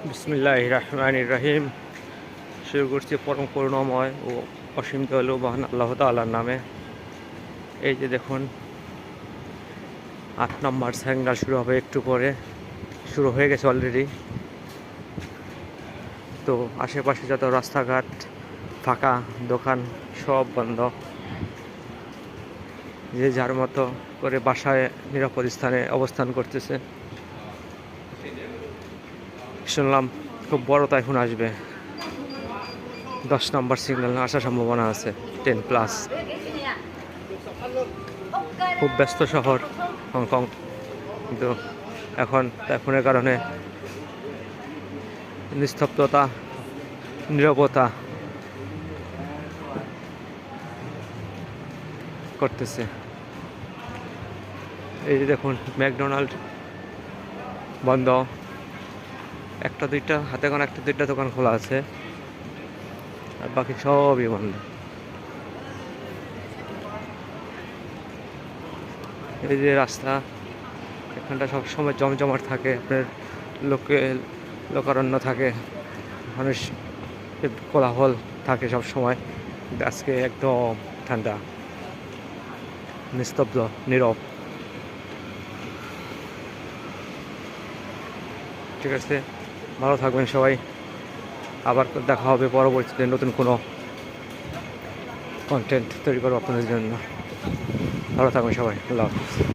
বিসমিল্লাহির রহমানির রহিম। শুরু করছি পরম করুণাময় ও অসীম দয়ালু মহান আল্লাহ তাআলার নামে। এই যে দেখুন 8 নম্বর সিগন্যাল শুরু হবে একটু পরে, শুরু হয়ে গেছে অলরেডি। তো আশেপাশে যত রাস্তাঘাট ফাঁকা, দোকান সব বন্ধ। যে যার মতো করে বাসায় নিরাপদ স্থানে অবস্থান করতেছে। শুনলাম খুব বড় টাইফুন আসবে, 10 নম্বর সিগন্যাল আসার সম্ভাবনা আছে, 10+। খুব ব্যস্ত শহর হংকং, কিন্তু এখন টাইফুনের কারণে নিস্তব্ধতা, নীরবতা করতেছে। এই যে দেখুন ম্যাকডোনাল্ড বন্ধ, একটা দুইটা হাতে গোনা একটা দুইটা দোকান খোলা আছে, আর বাকি সবই বন্ধ। এই যে রাস্তা, এখানটা সবসময় জমজমাট থাকে, আপনার লোকারণ্য থাকে, মানুষ কোলাহল থাকে সব সময়। কিন্তু আজকে একদম ঠান্ডা, নিস্তব্ধ, নীরব। ঠিক আছে, ভালো থাকবেন সবাই। আবার দেখা হবে পরবর্তীতে নতুন কোনো কন্টেন্ট তৈরি করবো আপনাদের জন্য। ভালো থাকবেন সবাই, আল্লাহ হাফিজ।